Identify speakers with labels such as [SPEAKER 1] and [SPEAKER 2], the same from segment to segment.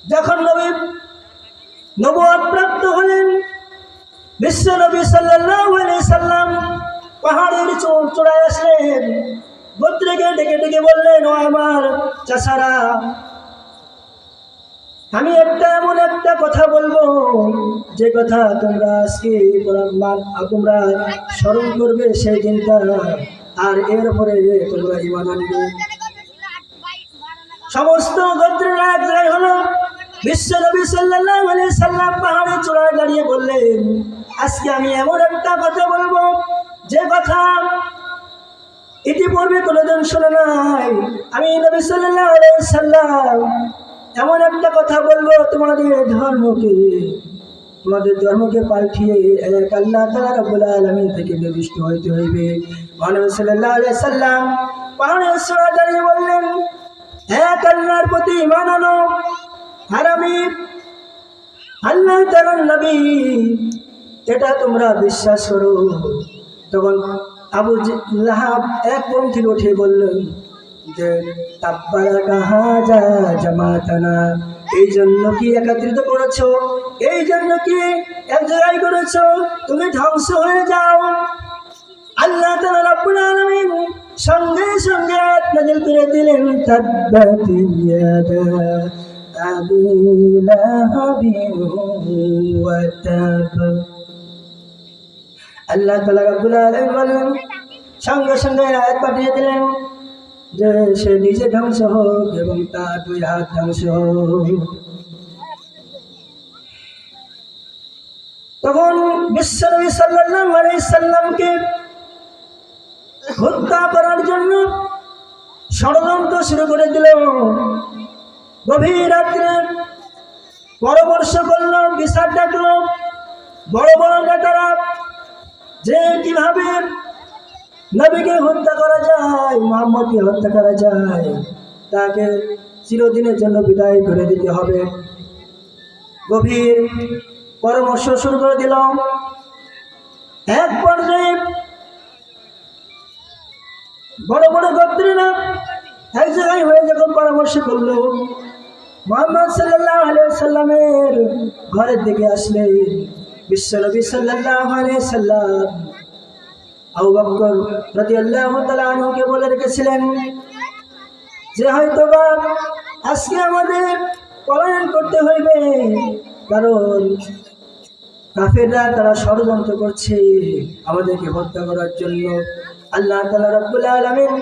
[SPEAKER 1] যখন নবী নবুয়ত প্রাপ্ত হলেন, বিশ্ব নবী সাল্লাল্লাহু আলাইহি সাল্লাম পাহাড়ের চূড়ায় আসলেন। গোত্রকে ডেকে ডেকে বললেন, ও আমার চাচারা, আমি এমন একটা কথা বলবো, যে কথা তোমরা আজকে তোমরা স্মরণ করবে সেই দিনটা, আর এর পরে তোমরা ঈমান আনবে। সমস্ত গোত্রের এক জায়গায় হলো। বিশ্ব নবী সাল্লাল্লাহু আলাইহি সাল্লাম পাহাড়ের চূড়ায় দাঁড়িয়ে বললেন, আজকে আমি এমন একটা কথা বলবো, যে কথা ইতিপূর্বে কোনোদিন শুনে নাই। আমি নবী সাল্লাল্লাহু আলাইহি সাল্লাম এমন একটা কথা বলবো, তোমাদের ধর্মকে পাল্টিয়ে এক আল্লাহ তাআলা রাব্বুল আলামিন থেকে নির্দিষ্ট হইতে হইবে। নবী সাল্লাল্লাহু আলাইহি সাল্লাম পাহাড়ের চূড়ায় দাঁড়িয়ে বললেন, এক আল্লাহর প্রতি ঈমান আনো, আর আমি আল্লাহ তাআলার নবী, এটা তোমরা বিশ্বাস করো। তখন আবু লাহাব এক পন্থী উঠে বললেন যে, তাব্বারাকা হাযা জামাতানা, এই জন্য কি একত্রিত করেছো, এই জন্য কি এক জায়গায় করেছো, তুমি ধ্বংস হয়ে যাও। আল্লাহ তাআলা রাব্বুল আলামিন সঙ্গে সঙ্গে আয়াত নাযিল করে দিলেন, তাব্বাত ইয়াদা আবি লাহাবিন ওয়া তাব। আল্লাহ তাআলা রাব্বুল আলামিন বলেন, সঙ্গে সঙ্গে আয়াত পাঠিয়ে দিলেন যে সে নিজে ধ্বংস হোক এবং তার দুই হাত ধ্বংস হোক। তখন বিশ্বনবী সাল্লাল্লাহু আলাইহি সাল্লামকে হত্যা করার জন্য ষড়যন্ত্র শুরু করে দিল। গভীর রাত্রে পরামর্শ করল, বিচার ডাকল বড় বড় নেতারা, যে কিভাবে নবীকে হত্যা করা যায়, মুহাম্মদকে হত্যা করা যায়, তাকে চিরদিনের জন্য বিদায় করে দিতে হবে। গভীর পরামর্শ শুরু করে দিল। এক পর্যায়ে বড় বড় গোত্রেরা এক জায়গায় হয়ে যখন পরামর্শ করলো, মুহাম্মদ সাল্লাল্লাহু আলাইহি সাল্লামের ঘরের দিকে আসলে বিশ্বনবী সাল্লাল্লাহু আলাইহি সাল্লাম আবু বকর রাদিয়াল্লাহু তাআলা আনহুকে বলে রেখেছিলেন যে হয়তোবা আজকে আমাদের পলায়ন করতে হইবে, কারণ কাফেররা তারা ষড়যন্ত্র করছে আমাদেরকে হত্যা করার জন্য। আল্লাহ তাআলা রাব্বুল আলামিন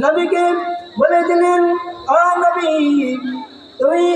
[SPEAKER 1] নবীকে বলে দিলেন, ও নবী, তুমি